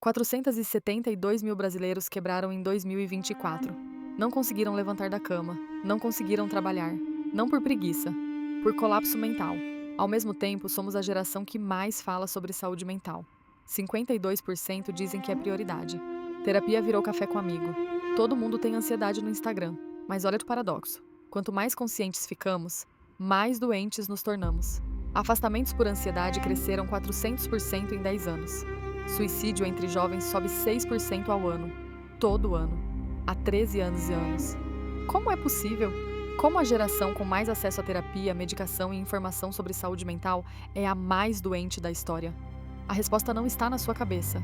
472 mil brasileiros quebraram em 2024. Não conseguiram levantar da cama, não conseguiram trabalhar, não por preguiça, por colapso mental. Ao mesmo tempo, somos a geração que mais fala sobre saúde mental. 52% dizem que é prioridade. Terapia virou café com amigo. Todo mundo tem ansiedade no Instagram, mas olha o paradoxo. Quanto mais conscientes ficamos, mais doentes nos tornamos. Afastamentos por ansiedade cresceram 400% em 10 anos. Suicídio entre jovens sobe 6% ao ano, todo ano, há 13 anos e anos. Como é possível? Como a geração com mais acesso à terapia, medicação e informação sobre saúde mental é a mais doente da história? A resposta não está na sua cabeça.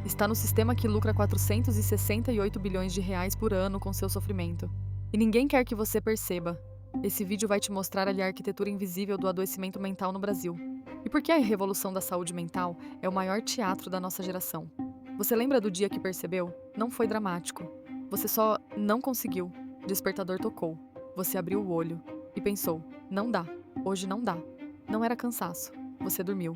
Está no sistema que lucra 468 bilhões de reais por ano com seu sofrimento. E ninguém quer que você perceba. Esse vídeo vai te mostrar ali a arquitetura invisível do adoecimento mental no Brasil. E por que a revolução da saúde mental é o maior teatro da nossa geração? Você lembra do dia que percebeu? Não foi dramático. Você só não conseguiu. Despertador tocou. Você abriu o olho e pensou: não dá. Hoje não dá. Não era cansaço. Você dormiu.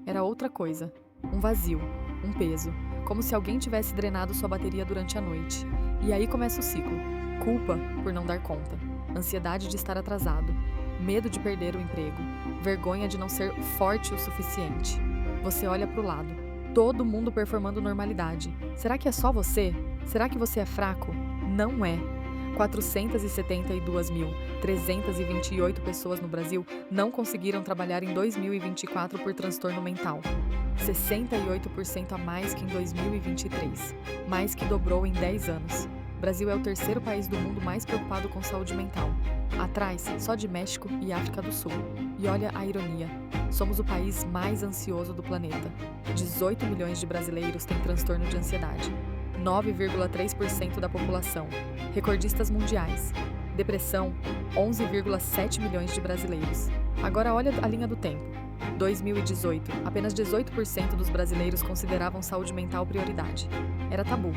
Era outra coisa. Um vazio. Um peso. Como se alguém tivesse drenado sua bateria durante a noite. E aí começa o ciclo. Culpa por não dar conta. Ansiedade de estar atrasado. Medo de perder o emprego. Vergonha de não ser forte o suficiente. Você olha para o lado. Todo mundo performando normalidade. Será que é só você? Será que você é fraco? Não é. 472.328 pessoas no Brasil não conseguiram trabalhar em 2024 por transtorno mental. 68% a mais que em 2023. Mais que dobrou em 10 anos. O Brasil é o terceiro país do mundo mais preocupado com saúde mental. Atrás, só de México e África do Sul. E olha a ironia. Somos o país mais ansioso do planeta. 18 milhões de brasileiros têm transtorno de ansiedade. 9,3% da população. Recordistas mundiais. Depressão, 11,7 milhões de brasileiros. Agora olha a linha do tempo. 2018, apenas 18% dos brasileiros consideravam saúde mental prioridade. Era tabu.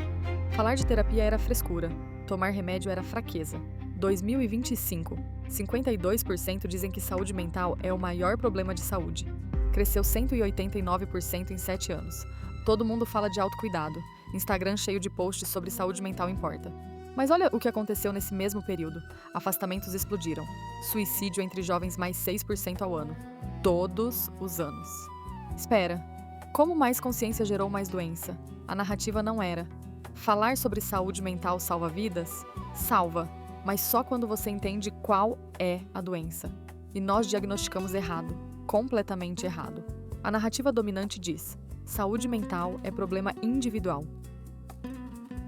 Falar de terapia era frescura. Tomar remédio era fraqueza. 2025, 52% dizem que saúde mental é o maior problema de saúde. Cresceu 189% em 7 anos. Todo mundo fala de autocuidado. Instagram cheio de posts sobre saúde mental importa. Mas olha o que aconteceu nesse mesmo período. Afastamentos explodiram. Suicídio entre jovens mais 6% ao ano. Todos os anos. Espera. Como mais consciência gerou mais doença? A narrativa não era: falar sobre saúde mental salva vidas? Salva, mas só quando você entende qual é a doença. E nós diagnosticamos errado, completamente errado. A narrativa dominante diz: saúde mental é problema individual.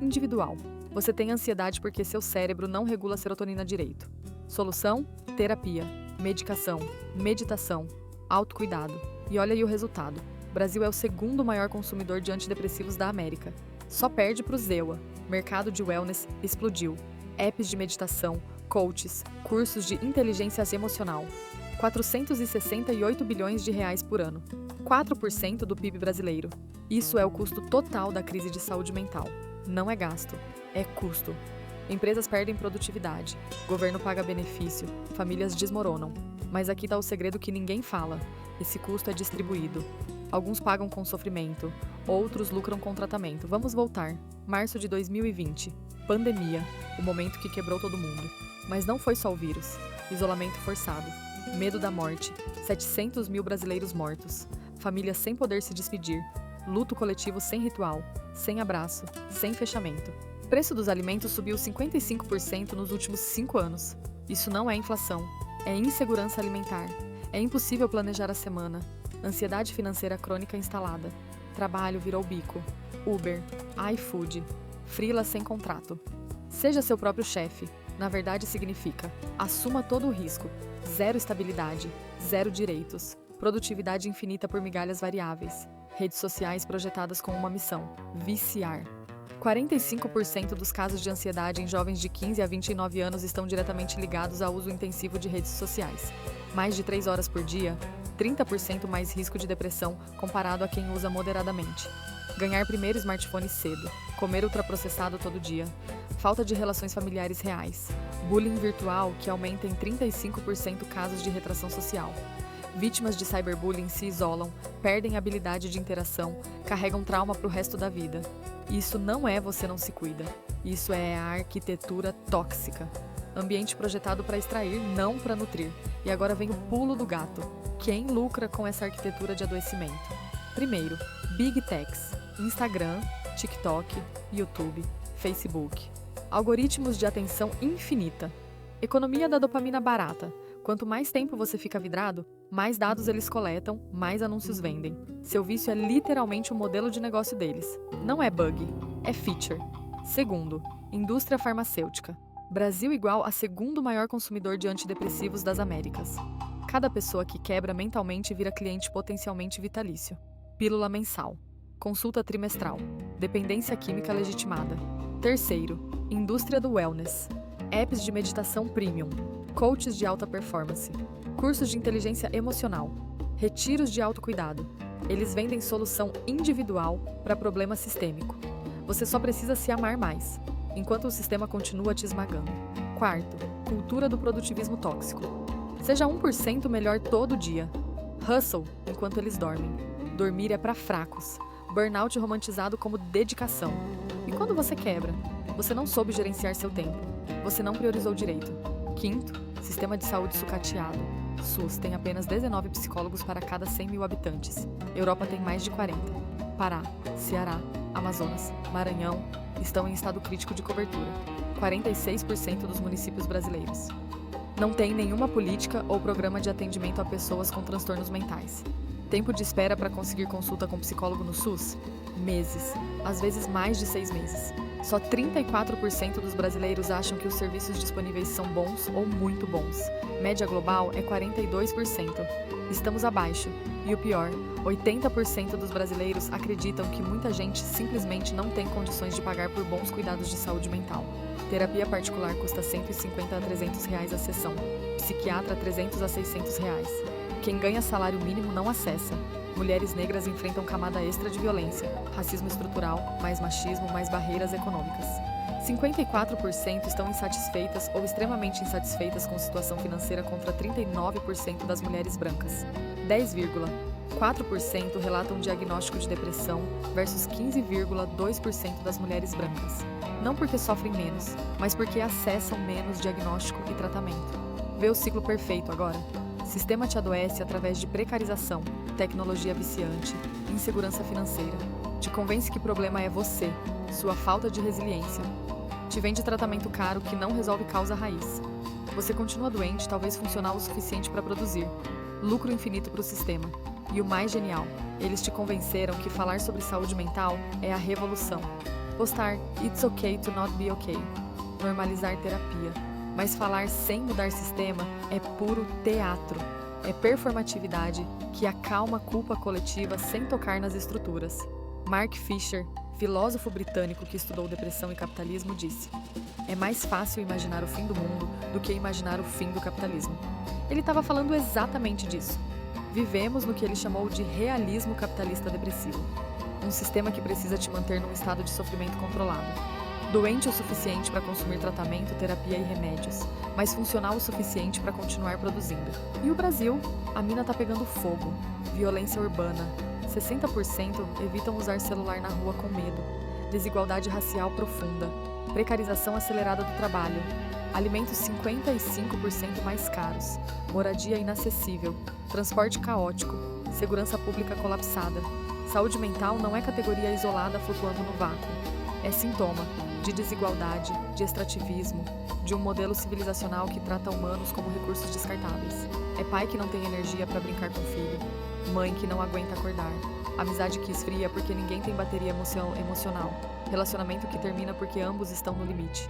Individual. Você tem ansiedade porque seu cérebro não regula a serotonina direito. Solução? Terapia, medicação, meditação, autocuidado. E olha aí o resultado. O Brasil é o segundo maior consumidor de antidepressivos da América. Só perde para o Zewa. Mercado de wellness explodiu. Apps de meditação, coaches, cursos de inteligência emocional. 468 bilhões de reais por ano. 4% do PIB brasileiro. Isso é o custo total da crise de saúde mental. Não é gasto, é custo. Empresas perdem produtividade, governo paga benefício, famílias desmoronam. Mas aqui está o segredo que ninguém fala. Esse custo é distribuído. Alguns pagam com sofrimento, outros lucram com tratamento. Vamos voltar. Março de 2020. Pandemia, o momento que quebrou todo mundo. Mas não foi só o vírus. Isolamento forçado. Medo da morte. 700 mil brasileiros mortos. Famílias sem poder se despedir. Luto coletivo sem ritual. Sem abraço. Sem fechamento. O preço dos alimentos subiu 55% nos últimos 5 anos. Isso não é inflação. É insegurança alimentar. É impossível planejar a semana. Ansiedade financeira crônica instalada. Trabalho virou bico. Uber, iFood, freela sem contrato. Seja seu próprio chefe. Na verdade significa: assuma todo o risco. Zero estabilidade, zero direitos. Produtividade infinita por migalhas variáveis. Redes sociais projetadas com uma missão: viciar. 45% dos casos de ansiedade em jovens de 15 a 29 anos estão diretamente ligados ao uso intensivo de redes sociais. Mais de 3 horas por dia, 30% mais risco de depressão comparado a quem usa moderadamente. Ganhar primeiro smartphone cedo. Comer ultraprocessado todo dia. Falta de relações familiares reais. Bullying virtual que aumenta em 35% casos de retração social. Vítimas de cyberbullying se isolam, perdem a habilidade de interação, carregam trauma para o resto da vida. Isso não é você não se cuida. Isso é a arquitetura tóxica. Ambiente projetado para extrair, não para nutrir. E agora vem o pulo do gato. Quem lucra com essa arquitetura de adoecimento? Primeiro, Big Techs, Instagram, TikTok, YouTube, Facebook. Algoritmos de atenção infinita. Economia da dopamina barata. Quanto mais tempo você fica vidrado, mais dados eles coletam, mais anúncios vendem. Seu vício é literalmente o modelo de negócio deles. Não é bug, é feature. Segundo, indústria farmacêutica. Brasil igual a segundo maior consumidor de antidepressivos das Américas. Cada pessoa que quebra mentalmente vira cliente potencialmente vitalício. Pílula mensal. Consulta trimestral. Dependência química legitimada. Terceiro, indústria do wellness. Apps de meditação premium. Coaches de alta performance. Cursos de inteligência emocional. Retiros de autocuidado. Eles vendem solução individual para problema sistêmico. Você só precisa se amar mais, enquanto o sistema continua te esmagando. Quarto, cultura do produtivismo tóxico. Seja 1% melhor todo dia. Hustle enquanto eles dormem. Dormir é para fracos. Burnout romantizado como dedicação. E quando você quebra? Você não soube gerenciar seu tempo. Você não priorizou direito. Quinto, sistema de saúde sucateado. SUS tem apenas 19 psicólogos para cada 100 mil habitantes. Europa tem mais de 40. Pará, Ceará, Amazonas, Maranhão estão em estado crítico de cobertura. 46% dos municípios brasileiros. Não tem nenhuma política ou programa de atendimento a pessoas com transtornos mentais. Tempo de espera para conseguir consulta com psicólogo no SUS? Meses, às vezes mais de 6 meses. Só 34% dos brasileiros acham que os serviços disponíveis são bons ou muito bons. Média global é 42%. Estamos abaixo. E o pior, 80% dos brasileiros acreditam que muita gente simplesmente não tem condições de pagar por bons cuidados de saúde mental. Terapia particular custa R$ 150 a R$ 300 a sessão. Psiquiatra, R$ 300 a R$ 600. Quem ganha salário mínimo não acessa. Mulheres negras enfrentam camada extra de violência, racismo estrutural, mais machismo, mais barreiras econômicas. 54% estão insatisfeitas ou extremamente insatisfeitas com situação financeira contra 39% das mulheres brancas. 10,4% relatam diagnóstico de depressão versus 15,2% das mulheres brancas. Não porque sofrem menos, mas porque acessam menos diagnóstico e tratamento. Vê o ciclo perfeito agora? Sistema te adoece através de precarização, tecnologia viciante, insegurança financeira. Te convence que o problema é você, sua falta de resiliência. Te vende tratamento caro que não resolve causa raiz. Você continua doente, talvez funcional o suficiente para produzir. Lucro infinito para o sistema. E o mais genial, eles te convenceram que falar sobre saúde mental é a revolução. Postar "It's okay to not be okay". Normalizar terapia. Mas falar sem mudar sistema é puro teatro. É performatividade que acalma a culpa coletiva sem tocar nas estruturas. Mark Fisher, filósofo britânico que estudou depressão e capitalismo, disse: "É mais fácil imaginar o fim do mundo do que imaginar o fim do capitalismo." Ele estava falando exatamente disso. Vivemos no que ele chamou de realismo capitalista depressivo. Um sistema que precisa te manter num estado de sofrimento controlado. Doente o suficiente para consumir tratamento, terapia e remédios, mas funcional o suficiente para continuar produzindo. E o Brasil? A mina tá pegando fogo. Violência urbana. 60% evitam usar celular na rua com medo. Desigualdade racial profunda. Precarização acelerada do trabalho. Alimentos 55% mais caros. Moradia inacessível. Transporte caótico. Segurança pública colapsada. Saúde mental não é categoria isolada flutuando no vácuo. É sintoma de desigualdade, de extrativismo, de um modelo civilizacional que trata humanos como recursos descartáveis. É pai que não tem energia para brincar com o filho, mãe que não aguenta acordar, amizade que esfria porque ninguém tem bateria emocional, relacionamento que termina porque ambos estão no limite.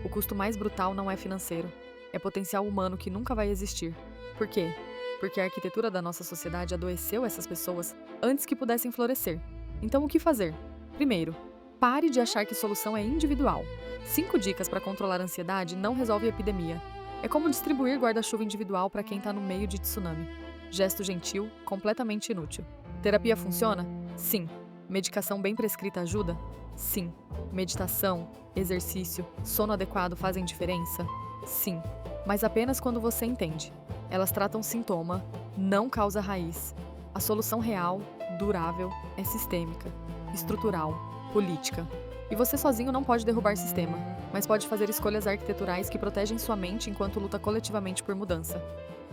O custo mais brutal não é financeiro, é potencial humano que nunca vai existir. Por quê? Porque a arquitetura da nossa sociedade adoeceu essas pessoas antes que pudessem florescer. Então o que fazer? Primeiro, pare de achar que solução é individual. 5 dicas para controlar a ansiedade não resolve a epidemia. É como distribuir guarda-chuva individual para quem está no meio de tsunami. Gesto gentil, completamente inútil. Terapia funciona? Sim. Medicação bem prescrita ajuda? Sim. Meditação, exercício, sono adequado fazem diferença? Sim. Mas apenas quando você entende. Elas tratam sintoma, não causa raiz. A solução real, durável, é sistêmica, estrutural, política. E você sozinho não pode derrubar sistema, mas pode fazer escolhas arquiteturais que protegem sua mente enquanto luta coletivamente por mudança.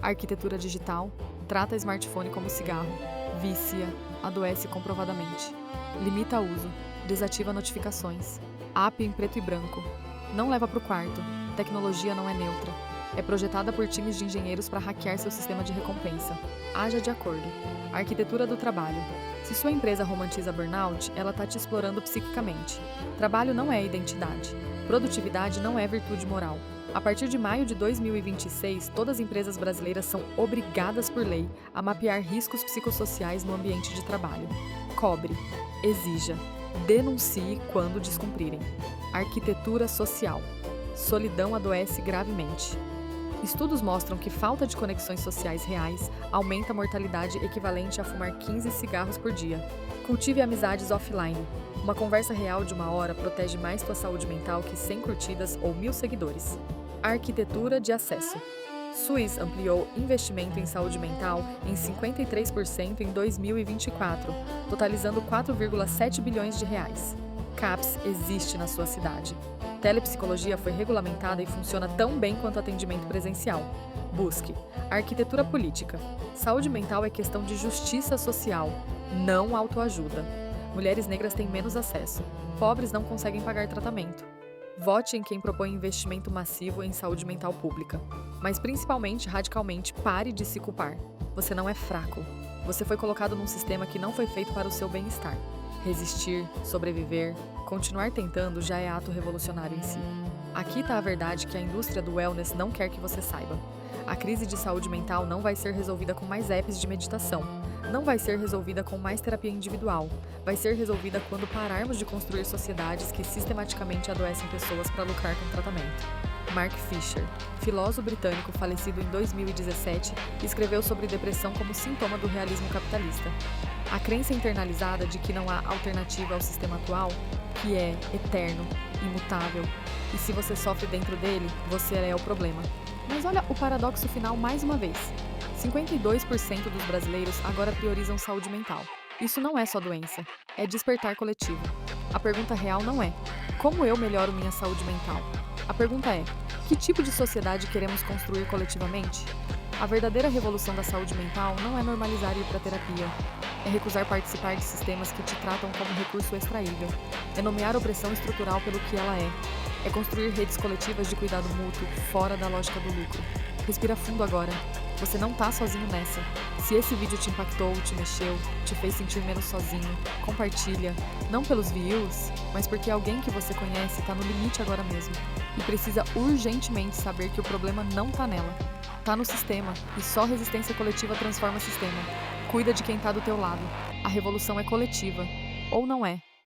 A arquitetura digital trata smartphone como cigarro, vicia, adoece comprovadamente. Limita uso, desativa notificações. App em preto e branco. Não leva para o quarto, tecnologia não é neutra. É projetada por times de engenheiros para hackear seu sistema de recompensa. Haja de acordo. A arquitetura do trabalho. Se sua empresa romantiza burnout, ela está te explorando psiquicamente. Trabalho não é identidade. Produtividade não é virtude moral. A partir de maio de 2026, todas as empresas brasileiras são obrigadas por lei a mapear riscos psicossociais no ambiente de trabalho. Cobre, exija, denuncie quando descumprirem. Arquitetura social. Solidão adoece gravemente. Estudos mostram que falta de conexões sociais reais aumenta a mortalidade equivalente a fumar 15 cigarros por dia. Cultive amizades offline. Uma conversa real de 1 hora protege mais tua saúde mental que 100 curtidas ou 1000 seguidores. Arquitetura de acesso. SUS ampliou investimento em saúde mental em 53% em 2024, totalizando 4,7 bilhões de reais. CAPS existe na sua cidade. Telepsicologia foi regulamentada e funciona tão bem quanto atendimento presencial. Busque. Arquitetura política. Saúde mental é questão de justiça social, não autoajuda. Mulheres negras têm menos acesso. Pobres não conseguem pagar tratamento. Vote em quem propõe investimento massivo em saúde mental pública. Mas principalmente, radicalmente, pare de se culpar. Você não é fraco. Você foi colocado num sistema que não foi feito para o seu bem-estar. Resistir, sobreviver, continuar tentando já é ato revolucionário em si. Aqui está a verdade que a indústria do wellness não quer que você saiba. A crise de saúde mental não vai ser resolvida com mais apps de meditação. Não vai ser resolvida com mais terapia individual. Vai ser resolvida quando pararmos de construir sociedades que sistematicamente adoecem pessoas para lucrar com tratamento. Mark Fisher, filósofo britânico falecido em 2017, escreveu sobre depressão como sintoma do realismo capitalista. A crença internalizada de que não há alternativa ao sistema atual, que é eterno, imutável, e se você sofre dentro dele, você é o problema. Mas olha o paradoxo final mais uma vez. 52% dos brasileiros agora priorizam saúde mental. Isso não é só doença, é despertar coletivo. A pergunta real não é: como eu melhoro minha saúde mental? A pergunta é: que tipo de sociedade queremos construir coletivamente? A verdadeira revolução da saúde mental não é normalizar ir para terapia. É recusar participar de sistemas que te tratam como recurso extraível. É nomear a opressão estrutural pelo que ela é. É construir redes coletivas de cuidado mútuo, fora da lógica do lucro. Respira fundo agora. Você não tá sozinho nessa. Se esse vídeo te impactou, te mexeu, te fez sentir menos sozinho, compartilha. Não pelos views, mas porque alguém que você conhece tá no limite agora mesmo. E precisa urgentemente saber que o problema não tá nela. Tá no sistema, e só resistência coletiva transforma sistema. Cuida de quem tá do teu lado. A revolução é coletiva. Ou não é.